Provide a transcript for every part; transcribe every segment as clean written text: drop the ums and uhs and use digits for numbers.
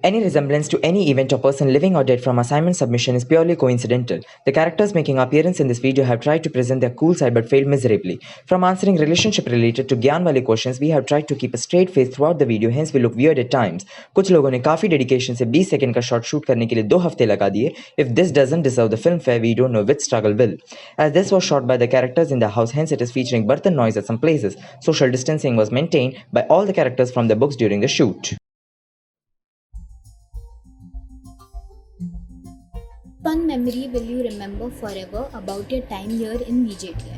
Any resemblance to any event or person living or dead from assignment submission is purely coincidental. The characters making appearance in this video have tried to present their cool side but failed miserably. From answering relationship related to ज्ञान वाले questions, we have tried to keep a straight face throughout the video, hence we look weird at times. कुछ लोगों ने काफी dedication से 20 second का shot shoot करने के लिए 2 हफ्ते लगा दिए. If this doesn't deserve the film fare, we don't know which struggle will. As this was shot by the characters in the house, hence it is featuring burtan noise at some places. Social distancing was maintained by all the characters from the books during the shoot. Fun memory will you remember forever about your time here in VJTI?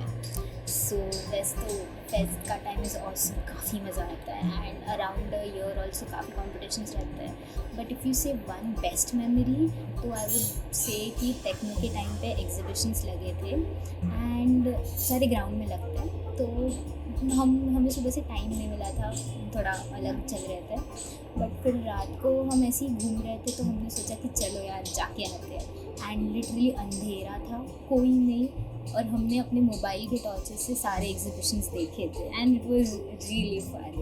So वैसे तो fest का time is also काफ़ी मज़ा आता है and around the year also काफ़ी competitions रहते हैं. बट इफ़ यू से वन बेस्ट मेमोरी तो आई वुड से कि टेक्नो के टाइम पे एग्जीबिशंस लगे थे एंड सारे ग्राउंड में लगते हैं. तो हमें सुबह से टाइम नहीं मिला था, थोड़ा अलग चल रहे थे. बट फिर रात को हम ऐसे ही घूम रहे थे तो हमने सोचा कि चलो यार जाके आते हैं. एंड लिटरली अंधेरा था, कोई नहीं, और हमने अपने मोबाइल के टॉर्चेस से सारे एग्जीबिशंस देखे थे and it was really fun.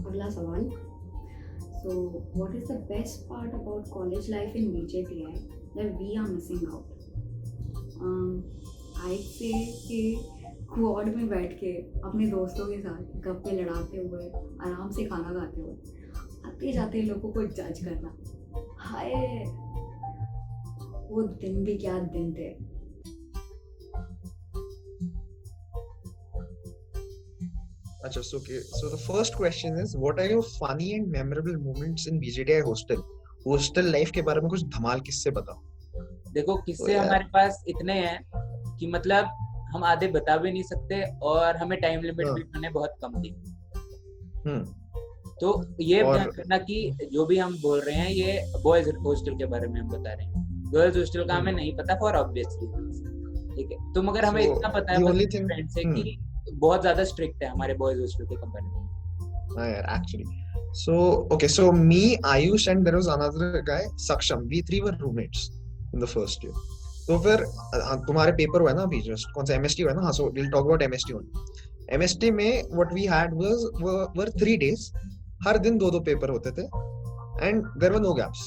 अगला सवाल. So, what is the best part about college life in VJTI that we are missing out? I'd say कि क्वाड में बैठ के अपने दोस्तों के साथ गप्पे लड़ाते हुए, आराम से खाना खाते हुए, आते जाते लोगों को जज करना. हाय, वो दिन भी क्या दिन थे. Achha, so the first question is, what are your funny and memorable moments in VJTI hostel? Hostel life के बारे में कुछ धमाल किस्से बताओ. देखो किस्से हमारे पास इतने हैं कि मतलब हम आधे बता भी नहीं सकते और हमें टाइम लिमिट भी उन्होंने बहुत कम दी. तो ये ध्यान रखना कि जो भी हम बोल रहे हैं ये बॉयज हॉस्टल के बारे में हम बता रहे हैं. गर्ल्स हॉस्टल का हमें नहीं पता फॉर ऑब्वियस रीजंस. ठीक है, तो मगर हमें इतना पता है फ्रेंड से कि बहुत ज्यादा स्ट्रिक्ट है हमारे बॉयज हॉस्टल के कंपैरिजन. हाँ यार, actually. So me, Ayush and there was another guy, Saksham. We three were roommates in the first year. तो फिर तुम्हारे पेपर हुआ ना अभी जस्ट, कौन सा MST हुआ ना. हाँ, so we'll talk about MST only. MST में what we had were 3 days. हर दिन 2 पेपर होते थे and there were no gaps.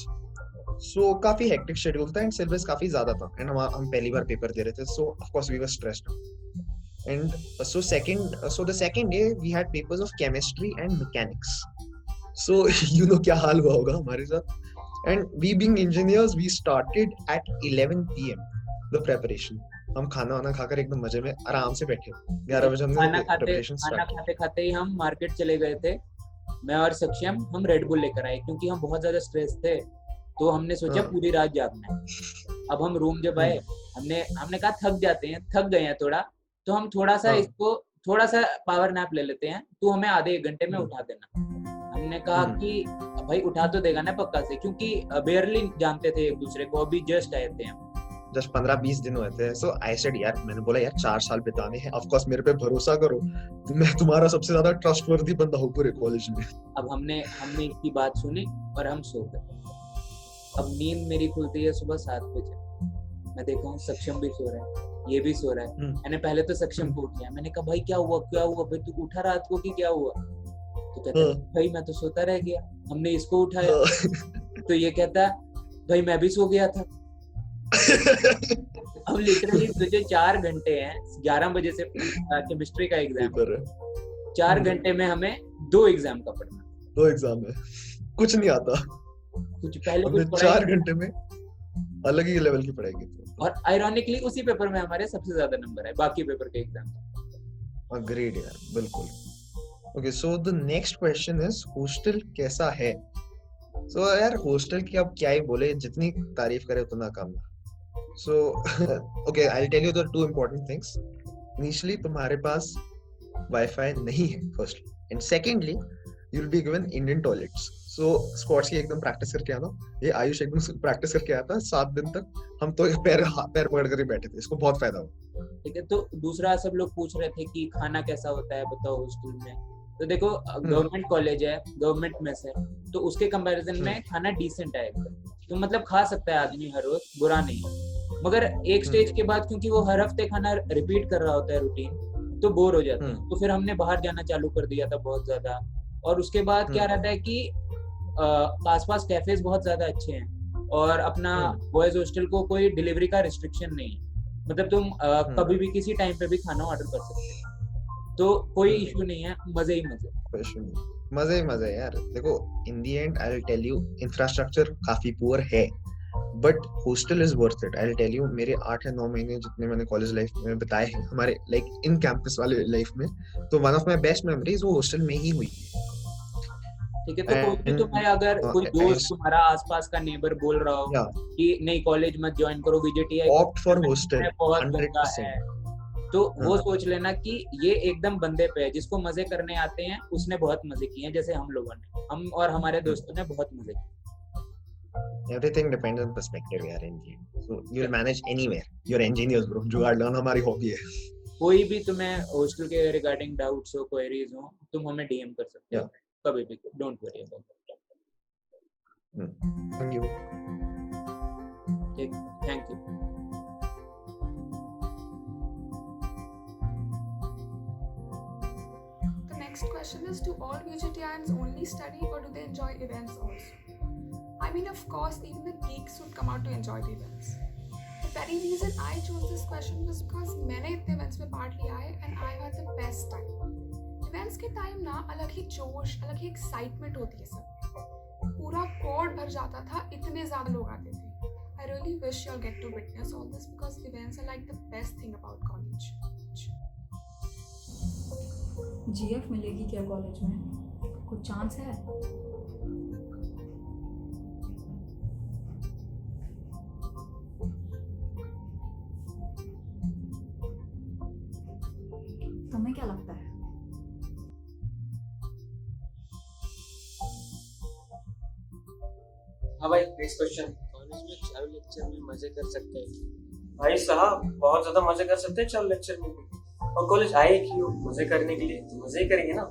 So काफी hectic schedule था and syllabus काफी ज्यादा था and हम पहली बार पेपर दे रहे थे, so of course we were stressed. And so the second day we had papers of chemistry and mechanics. So you know क्या हाल हुआ होगा हमारे साथ. And we being engineers, we started at 11 PM the preparation. हम खाना वाना खाकर एकदम मजे में आराम से बैठे 11 बजे हमने preparation start. खाते खाते ही हम मार्केट चले गए थे. मैं और सक्षम हम रेड बुल लेकर आए क्योंकि हम बहुत ज्यादा स्ट्रेस थे. तो हमने सोचा पूरी रात जागना है. अब हम रूम जब आए हमने कहा थक गए हैं थोड़ा, तो हम थोड़ा सा पावर नैप ले लेते हैं, तो हमें आधे 1 घंटे में उठा देना. हमने कहा कि भाई उठा तो देगा ना पक्का से, क्योंकि बेयरली जानते थे एक दूसरे को, अभी जस्ट आए थे हम, जस्ट 15-20 दिन हुए थे. सो आई सेड यार, मैंने बोला यार 4 साल बिताने हैं, ऑफ कोर्स मेरे पे भरोसा करो, मैं तुम्हारा सबसे ज्यादा ट्रस्टवर्दी बंदा हूँ पूरे कॉलेज में. अब हमने इनकी बात सुनी और हम सो गए. अब नींद मेरी खुलती है सुबह 7 बजे. मैं देखा हूँ सक्षम भी सो रहा है, ये भी सो रहा है. मैंने पहले तो सक्षम को उठाया. मैंने कहा भाई क्या हुआ भाई, तू उठा रात को कि क्या हुआ? तो कहता भाई मैं तो सोता रह गया. हमने इसको उठाया तो ये कहता भाई मैं भी सो गया था. अब लिटरली तुझे 4 घंटे हैं, 11 बजे से केमिस्ट्री का एग्जाम है. 4 घंटे में हमें 2 एग्जाम का पढ़ना. 2 एग्जाम है, कुछ नहीं आता. कुछ पहले कुछ 4 घंटे में अलग ही लेवल की पढ़ाई की. और आयरॉनिकली उसी पेपर में हमारे सबसे ज्यादा नंबर है बाकी पेपर के एग्जाम. अग्रीड यार, बिल्कुल. Okay, so the next question is hostel कैसा है? सो यार हॉस्टल की अब क्या ही बोले, जितनी तारीफ करे उतना कम है. So okay, I will tell you the 2 important things. Initially तुम्हारे पास वाईफाई नहीं है firstly, and secondly you will be given Indian toilets. So squats की एकदम प्रैक्टिस करके आना. ये आयुष एकदम प्रैक्टिस करके आया था 7 दिन तक. हम तो पैर पकड़ कर ही बैठे थे, इसको बहुत फायदा हुआ. ठीक है, तो दूसरा सब लोग पूछ रहे थे कि खाना कैसा होता है बताओ हॉस्टल में. तो देखो गवर्नमेंट कॉलेज है, गवर्नमेंट मेस है, तो उसके कंपैरिजन में खाना डिसेंट है एकदम. तो मतलब खा सकता है आदमी हर रोज, बुरा नहीं है. मगर एक स्टेज के बाद क्योंकि वो हर हफ्ते खाना रिपीट कर रहा होता है रूटीन, तो बोर हो जाते हैं। हम्म। तो फिर हमने बाहर जाना चालू कर दिया था बहुत ज्यादा। और उसके बाद क्या रहता है कि आसपास कैफेज बहुत ज्यादा अच्छे हैं और अपना बॉयज हॉस्टल को कोई डिलीवरी का रिस्ट्रिक्शन नहीं है, मतलब तुम कभी भी किसी टाइम पे भी खाना ऑर्डर कर सकते हो, तो कोई इशू नहीं है, मजे ही मजे। क्वेश्चन मजे ही मजे यार। देखो in the end I will tell you infrastructure काफी पुअर है but hostel is worth it. I will tell you मेरे 8 या 9 महीने जितने मैंने कॉलेज लाइफ में बिताए हैं हमारे लाइक इन कैंपस वाले लाइफ में, तो one of my best memories वो हॉस्टल में ही हुई। ठीक है, तो कोई भी तुम्हें अगर कोई दोस्त तुम्हारा आसपास का नेबर बोल रहा हो कि नहीं कॉलेज मत ज्वाइन करो VJTI, ऑप्ट फॉर हॉस्टल बहुत गंदा 100%। है, तो वो सोच लेना कि ये एकदम बंदे पे है, जिसको मजे करने आते हैं उसने बहुत मजे किए हैं, जैसे हम लोगों ने, हम और हमारे दोस्तों ने बहुत मजे किए। Everything depends on perspective यार engineering. So you'll manage anywhere. You're engineers bro. जुगाड़ लगाना हमारी हॉबी है। कोई भी तुम्हें हॉस्टल के रिगार्डिंग डाउट्स हो, क्वेरीज हो, तुम हमें DM कर सकते हो कभी भी, don't worry about that. Thank you. Thank you. The next question is, do all VJTians only study or do they enjoy events also? I mean, of course, even the geeks would come out to enjoy the events. The very reason I chose this question was because मैंने इतने events में part लिया है and I had the best time. Events के time ना अलग ही जोश, अलग ही excitement होती है सब। पूरा quad भर जाता था, इतने ज़्यादा लोग आते थे। I really wish you all get to witness all this because events are like the best thing about college. GF मिलेगी क्या कॉलेज में? कुछ चांस है? तुम्हें क्या लगता है? हाँ भाई, नेक्स्ट क्वेश्चन। कॉलेज में चार लेक्चर में मजे कर सकते हैं? भाई साहब बहुत ज्यादा मजे कर सकते हैं चार लेक्चर में भी। और कॉलेज आए क्यों? मजे करने के लिए, तो मजे ही करेंगे ना।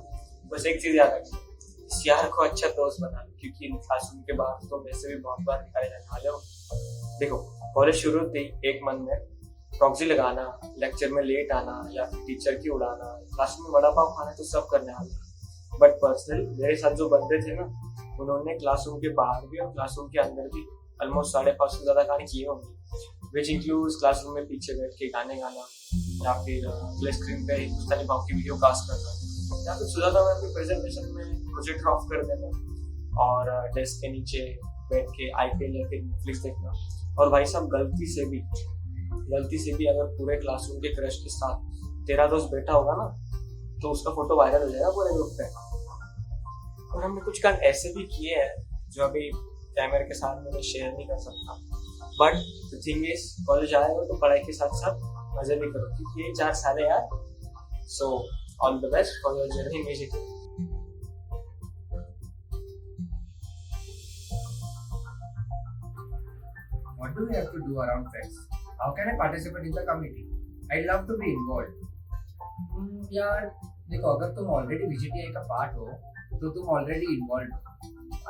बस एक चीज याद रखिए, इस यार को अच्छा दोस्त बना, क्योंकि क्लासरूम के बाहर तो वैसे भी बहुत बार निकाले जाने वाले हो। देखो कॉलेज शुरू होते ही एक मन में प्रॉक्सी लगाना, लेक्चर में लेट आना या फिर टीचर की उड़ाना, क्लासरूम में वड़ा पाव खाना तो सब करने वाले। बट पर्सनली मेरे साथ जो बंदे थे ना, उन्होंने क्लासरूम के बाहर भी और क्लासरूम के अंदर भी ऑलमोस्ट 5.5 से ज्यादा गाने किए होंगे, विच इंक्लूड्स क्लासरूम में पीछे बैठ के गाने गाना या फिर प्ले स्क्रीन पे हिंदुस्तानी पॉप की वीडियो कास्ट करना या फिर सुजाता मैम की प्रेजेंटेशन में प्रोजेक्टर ऑफ कर देना और डेस्क के नीचे बैठ के IPL या फिर नेटफ्लिक्स देखना। और भाई साहब गलती से भी अगर पूरे क्लासरूम के क्रश के साथ तेरा दोस्त बैठा होगा ना, तो उसका फोटो वायरल हो जाएगा पूरे ग्रुप पे। और हमने कुछ कांड ऐसे भी किए हैं जो अभी कैमरे के साथ में शेयर नहीं कर सकता। But the thing is, college आए हो तो पढ़ाई के साथ साथ मजे भी करो, क्योंकि ये 4 साल है यार। So all the best for your journey music. What do we have to do around fest? How can I participate in the committee? I'd love to be involved. यार देखो, अगर तुम ऑलरेडी VJTI का पार्ट हो तो तुम already involve हो।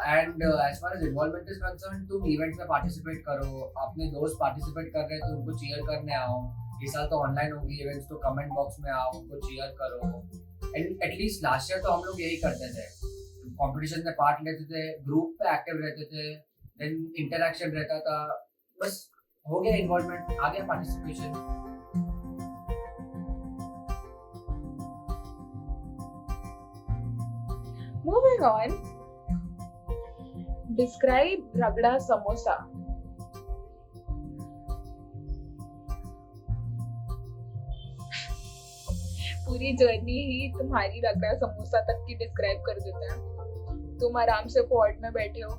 And as far as involvement is concern, तुम इवेंट्स में पार्टिसिपेट करो, अपने दोस्त पार्टिसिपेट कर रहे हैं तो उनको चीयर करने आओ। इस साल तो ऑनलाइन होगी इवेंट्स, तो कमेंट बॉक्स में आओ, उनको चीयर करो। एंड एटलीस्ट लास्ट ईयर तो हम लोग यही करते थे, कॉम्पिटिशन में पार्ट लेते थे, ग्रुप पे एक्टिव रहते थे, देन इंटरेक्शन रहता था, बस हो गया इन्वॉल्वमेंट, आ गया participation. Moving on, describe ragda samosa. पूरी जर्नी ही तुम्हारी रगड़ा समोसा तक की डिस्क्राइब कर देता है। तुम आराम से कोर्ट में बैठे हो,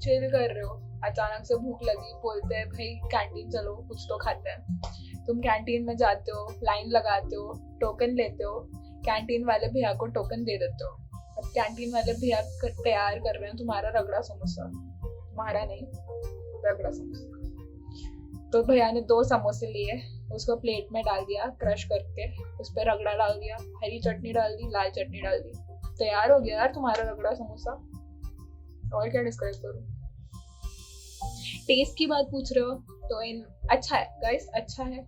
चिल कर रहे हो, अचानक से भूख लगी, बोलते हैं भाई कैंटीन चलो कुछ तो खाते हैं। तुम कैंटीन में जाते हो, लाइन लगाते हो, टोकन लेते हो, कैंटीन वाले भैया को टोकन दे देते हो। अब कैंटीन वाले भैया तैयार कर रहे हैं तुम्हारा रगड़ा समोसा, तुम्हारा नहीं, रगड़ा समोसा। तो भैया ने 2 समोसे लिए, उसको प्लेट में डाल दिया क्रश करके, उस पर रगड़ा डाल दिया, हरी चटनी डाल दी, लाल चटनी डाल दी, तैयार हो गया यार तुम्हारा रगड़ा समोसा। और क्या डिस्क्राइब करूं। टेस्ट की बात पूछ रहे हो तो इन अच्छा है गाइस, अच्छा है,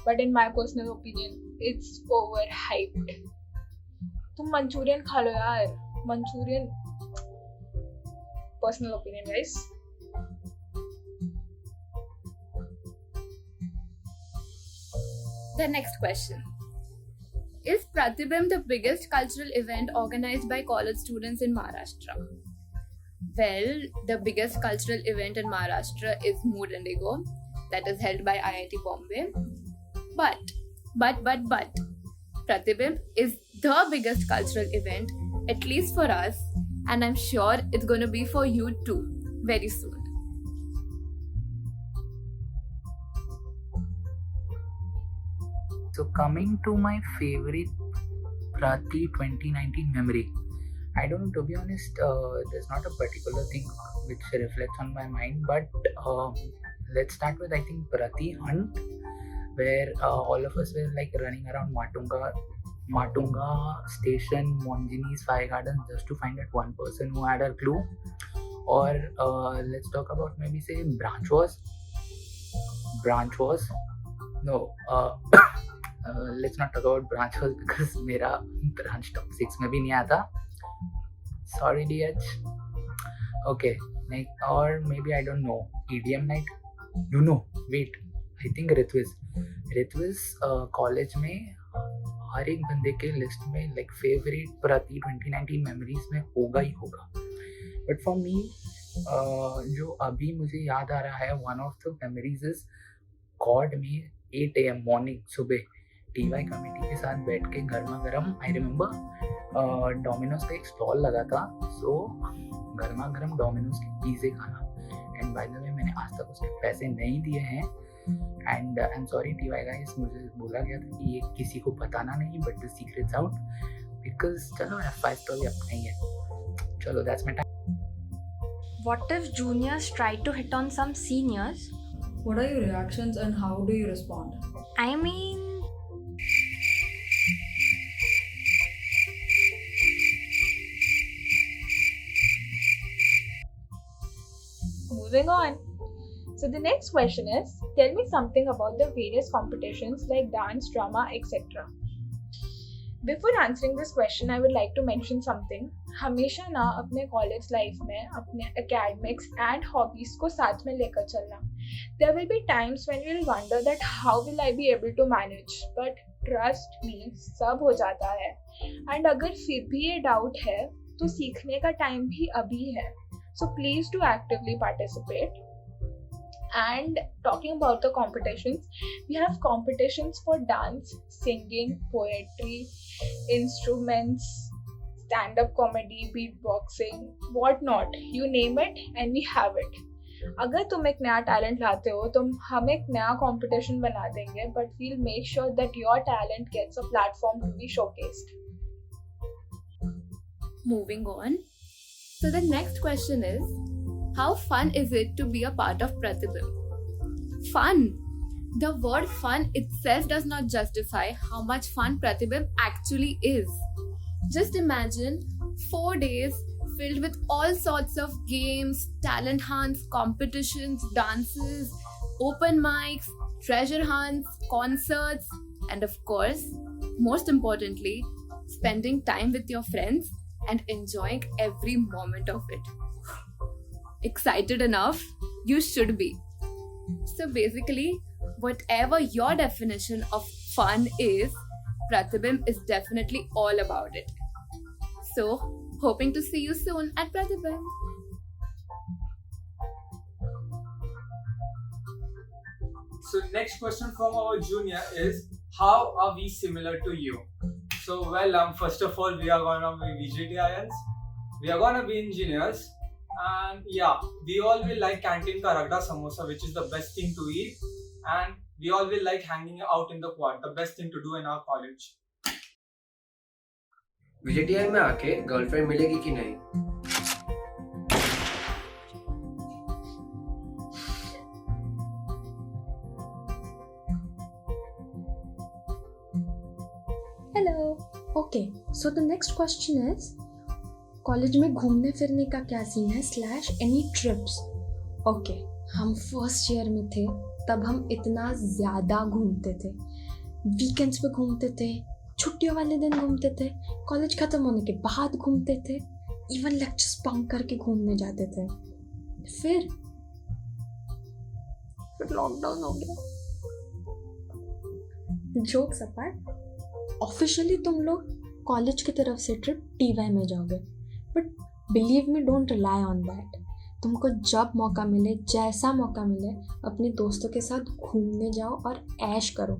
but in my personal opinion it's over hyped. तुम मंचूरियन खा लो यार, Manchurian, personal opinion guys. The next question. Is Pratibim the biggest cultural event organized by college students in Maharashtra? Well, the biggest cultural event in Maharashtra is Mood Indigo, that is held by IIT Bombay. But, Pratibim is the biggest cultural event, at least for us, and I'm sure it's going to be for you too, very soon. So coming to my favorite Prati 2019 memory, I don't know, to be honest, there's not a particular thing which reflects on my mind, but let's start with, I think, Prati Hunt, where all of us were like running around Matunga station, Monjini's Fire Gardens, just to find that one person who had a clue. Or let's talk about maybe say Branch was. No, let's not talk about Branch was because मेरा Branch top 6 में भी नहीं आता. Sorry DH. Okay, like, or maybe I don't know, EDM night. You know, wait, I think Ritviz college में हर एक बंदे के list में लाइक फेवरेट Prati 2019 मेमोरीज में होगा ही होगा. बट फॉर मी जो अभी मुझे याद आ रहा है, one of the memories is cord में 8 AM मॉर्निंग, सुबह TY कमेटी के साथ बैठ के गर्मा गर्म, आई रिमेम्बर डोमिनोज का एक स्टॉल लगा था, सो गर्मा गर्म डोमिनोज के पिज़्ज़े खाना. एंड बाय द वे मैंने आज तक उसके पैसे नहीं दिए हैं, and I am sorry TY guys, मुझे बोला गया था कि ये किसी को बताना नहीं, but the secrets out, because चलो F5 तो भी अपना ही है. चलो that's my time. What if juniors try to hit on some seniors? What are your reactions and how do you respond? I mean, moving on. So the next question is, tell me something about the various competitions like dance, drama, etc. Before answering this question, I would like to mention something. हमेशा ना अपने college life में अपने academics and hobbies को साथ में लेकर चलना. There will be times when you will wonder that how will I be able to manage, but trust me, सब हो जाता है. And अगर फिर भी ये doubt है, तो सीखने का time भी अभी है. So please do actively participate. And talking about the competitions, we have competitions for dance, singing, poetry, instruments, stand-up comedy, beatboxing, whatnot. You name it and we have it. अगर तुम एक नया टैलेंट लाते हो तो हम एक नया कंपटीशन बना देंगे, but we'll make sure that your talent gets a platform to be showcased. Moving on. So the next question is, how fun is it to be a part of Pratibim? Fun! The word fun itself does not justify how much fun Pratibim actually is. Just imagine 4 days filled with all sorts of games, talent hunts, competitions, dances, open mics, treasure hunts, concerts, and of course, most importantly, spending time with your friends and enjoying every moment of it. Excited enough? You should be. So basically, whatever your definition of fun is, Pratibim is definitely all about it. So, hoping to see you soon at Pratibim. So next question from our junior is, how are we similar to you? So well, first of all, we are gonna be vegetarians, we are gonna be engineers, and yeah, we all will like canteen ka ragda samosa, which is the best thing to eat, and we all will like hanging out in the quad, the best thing to do in our college. VJTI में आके girlfriend मिलेगी कि नहीं? hello. Okay, so the next question is, college में घूमने फिरने का क्या सीन है / any trips? Okay, हम फर्स्ट ईयर में थे तब हम इतना ज़्यादा घूमते थे, वीकेंड्स पे घूमते थे, छुट्टियों वाले दिन घूमते थे, कॉलेज ख़त्म होने के बाद घूमते थे, इवन लेक्चर्स बंक करके घूमने जाते थे। फिर लॉकडाउन हो गया। जोक्स अपार्ट, ऑफिशियली तुम लोग कॉलेज की तरफ से ट्रिप टीवाई में जाओगे, but believe me, don't rely on that. तुमको जब मौका मिले, जैसा मौका मिले, अपने दोस्तों के साथ घूमने जाओ और ऐश करो,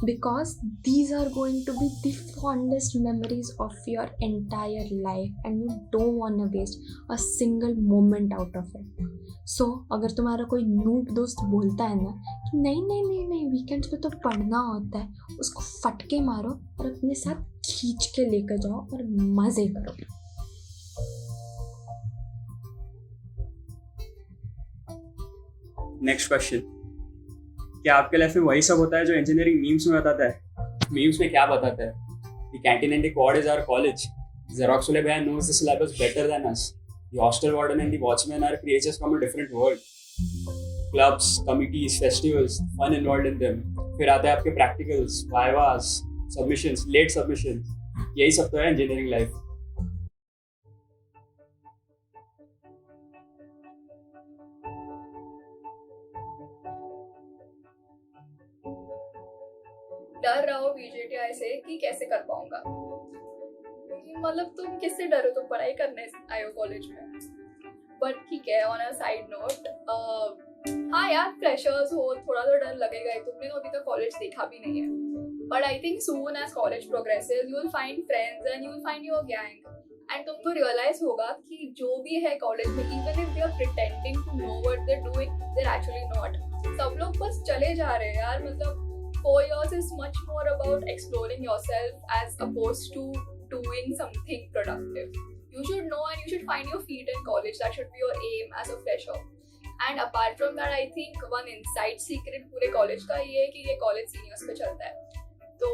because these are going to be the fondest memories of your entire life and you don't want to waste a single moment out of it. So अगर तुम्हारा कोई नूब दोस्त बोलता है ना कि नहीं नहीं नहीं नहीं वीकेंड्स पे तो पढ़ना होता है, उसको फटके मारो और अपने साथ खींच के लेकर जाओ और मज़े करो। नेक्स्ट क्वेश्चन, क्या आपके लाइफ में वही सब होता है जो इंजीनियरिंग मीम्स में बताता है? मीम्स में क्या बताता है? The canteen and the quad is our college. Xerox wale bhaiya knows the syllabus better than us. The hostel warden and the watchman are creatures from a different world. Clubs, committees, festivals, fun involved in them. फिर आते हैं आपके practicals, vivas, submissions, late submissions. यही सब तो है engineering life. डर रहा हो बीजेटीआई से कि कैसे कर पाऊंगा, मतलब तुम किससे डरो, तुम पढ़ाई करने आए हो कॉलेज में। बट ठीक है, ऑन अ साइड नोट, हाँ यार फ्रेशर्स हो, थोड़ा तो डर लगेगा ही, तुमने तो अभी तक कॉलेज देखा भी नहीं है। But I think soon as college progresses you will find friends and you will find your gang, and तुमको रियलाइज होगा कि जो भी है कॉलेज में, even if they are pretending to know what they are doing, they are actually not. सब लोग बस चले जा रहे हैं यार, मतलब 4 years is much more about exploring yourself as opposed to doing something productive. You should know and you should find your feet in college. That should be your aim as a fresher. And apart from that, I think one inside secret पूरे college का ये है कि ये college seniors पे चलता है। तो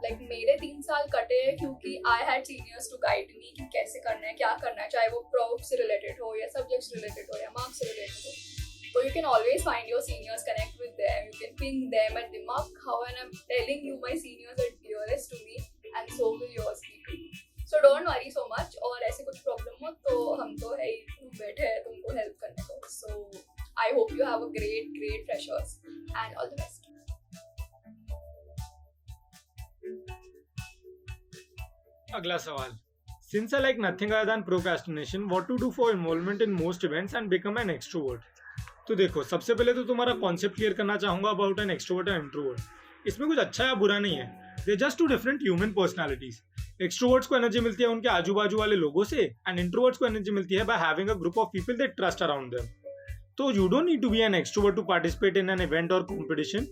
like मेरे 3 साल कटे हैं क्योंकि I had seniors to guide me कि कैसे करना है, क्या करना है, चाहे वो prof से related हो या subjects related हो या marks से related हो। So you can always find your seniors, connect with them, you can ping them at Dimag how, and I'm telling you my seniors are dearest to me and so will yours be too. So don't worry so much, और ऐसे कुछ problem हो तो हम तो है ही, तुम बैठे हैं तुमको help करने को। So I hope you have a great freshers and all the best. अगला सवाल, since I like nothing other than procrastination, what to do for involvement in most events and become an extrovert? तो देखो, सबसे पहले तो तुम्हारा concept clear करना चाहूंगा about an extrovert and introvert. इसमें कुछ अच्छा या बुरा नहीं है, they just two different human personalities. Extroverts को एनर्जी मिलती है उनके आजू बाजू वाले लोगों से, एंड इंट्रोवर्ट्स को एनर्जी मिलती है by having a group of people that trust around them. तो you don't need to be an extrovert to participate in an event और competition,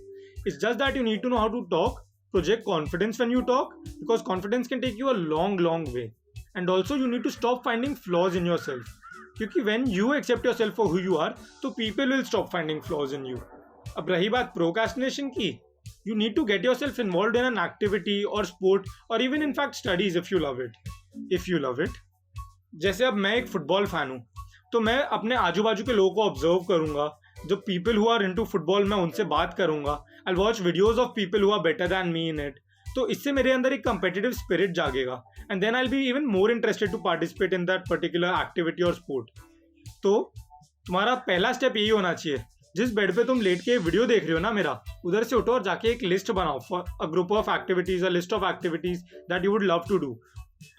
it's just that you need to know how to talk, project confidence when you talk, because confidence can take you a long way, and also you need to stop finding flaws in yourself, क्योंकि when you accept yourself for who you are, तो people will stop finding flaws in you. अब रही बात procrastination की, you need to get yourself involved in an activity or sport or even in fact studies if you love it. जैसे अब मैं एक football fan हूँ, तो मैं अपने आजू बाजू के लोगों को ऑब्जर्व करूंगा, जो people who are into football, मैं उनसे बात करूंगा, I watch videos of people who are better than me in it. तो इससे मेरे अंदर एक कंपेटिटिव स्पिरिट जागेगा, and then I will be even more interested to participate in that particular activity और स्पोर्ट। तो तुम्हारा पहला स्टेप यही होना चाहिए, जिस बेड पे तुम लेट के वीडियो देख रहे हो ना मेरा, उधर से उठो और जाके एक लिस्ट बनाओ for a group of activities, a list of activities that you would love to do,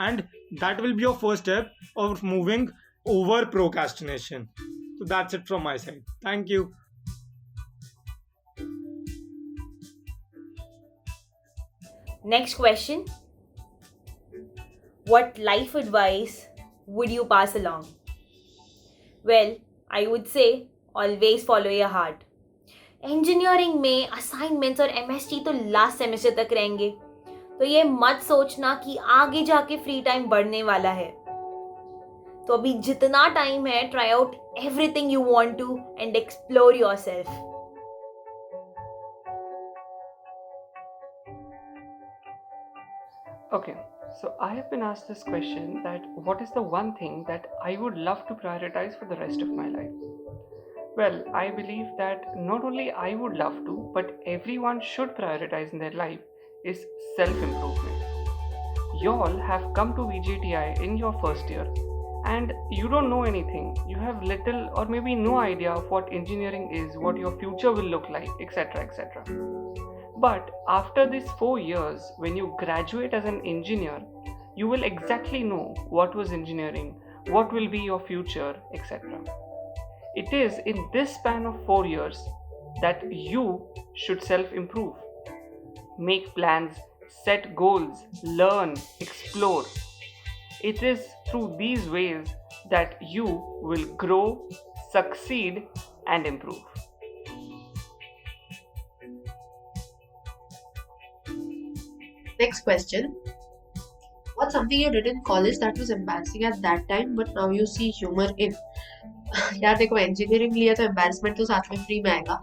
and that will be your first step of moving over procrastination. So that's it from my side. Thank you. Next question. What life advice would you pass along? Well, I would say always follow your heart. Engineering में assignments और MST तो last semester तक रहेंगे, तो ये मत सोचना कि आगे जाके फ्री टाइम बढ़ने वाला है। तो अभी जितना टाइम है, try out everything you want to and explore yourself. Okay, so I have been asked this question, that what is the one thing that I would love to prioritize for the rest of my life? Well, I believe that not only I would love to, but everyone should prioritize in their life is self improvement. You all have come to VJTI in your first year and you don't know anything. You have little or maybe no idea of what engineering is, what your future will look like, etc. etc. But after these 4 years, when you graduate as an engineer, you will exactly know what was engineering, what will be your future, etc. It is in this span of 4 years that you should self improve. Make plans, set goals, learn, explore. It is through these ways that you will grow, succeed, and improve. Next question. What's something you did in college that was embarrassing at that time but now you see humor in? यार देखो engineering लिया तो embarrassment तो साथ में free में आएगा.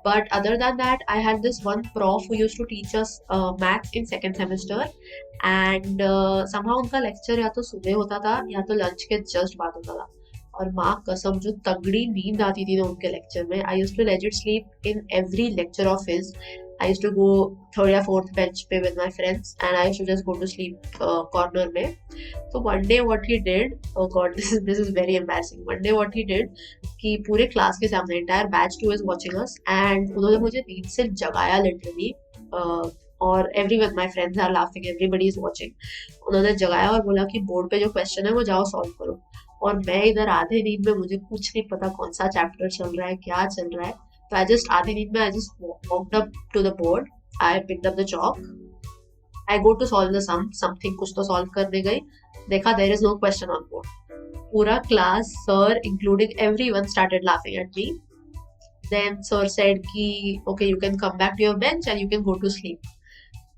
But other than that, I had this one prof who used to teach us math in second semester, and somehow उनका lecture या तो सुबह होता था या तो lunch के just बाद होता था. और माँ कसम जो तगड़ी नींद आती थी ना उनके लेक्चर में. I used to legit sleep in every lecture of his. I used to go third या fourth bench पे with my friends, and I used to just go to sleep corner में. So one day what he did, oh god, this is very embarrassing. One day what he did कि पूरे class के सामने entire batch 2 is watching us, and उन्होंने मुझे नींद से जगाया literally. और everyone, my friends are laughing, everybody is watching. उन्होंने जगाया और बोला कि बोर्ड पे जो क्वेश्चन है वो जाओ सॉल्व करो. और मैं इधर आधे नींद में, मुझे कुछ नहीं पता कौन सा चैप्टर चल रहा है, क्या चल रहा है. तो I just आधे नींद में I just walked up to the board. I picked up the chalk. I go to solve the sum. Something कुछ तो solve करने गई. देखा there is no question on board. पूरा class, sir including everyone started laughing at me. Then sir said कि okay, you can come back to your bench and you can go to sleep.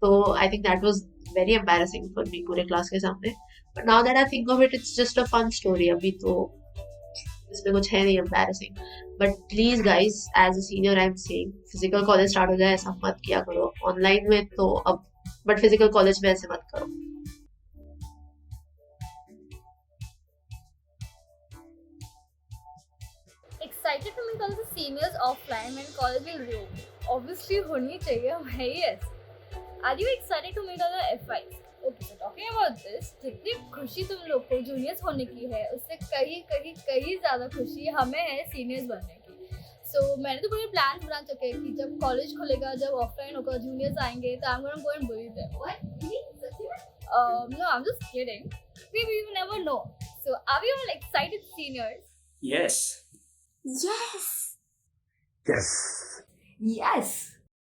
So I think that was very embarrassing for me पूरे class के सामने. But now that I think of it, it's just a fun story. अभी तो इसमें कुछ है नहीं embarrassing. But please guys, as a senior I'm saying, physical college start हो जाए ऐसा मत किया करो. Online में तो अब, but physical college में ऐसे मत करो. Excited to meet all the seniors offline when college will reopen. Obviously होनी चाहिए भाई ऐसे. Are you excited to meet all the FIs? Okay, so talking about this, जितनी खुशी तुम लोग को जूनियर्स होने की है, उससे कहीं ज़्यादा खुशी हमें है सीनियर्स बनने की. So मैंने तो पूरे प्लान बना चुके हैं कि जब कॉलेज खुलेगा, जब ऑफलाइन होगा, जूनियर्स आएंगे, तो I'm gonna go and bully them. What? Really? No, I'm just kidding. Maybe you never know. So are we all excited, seniors? Yes. Yes. Yes. Yes.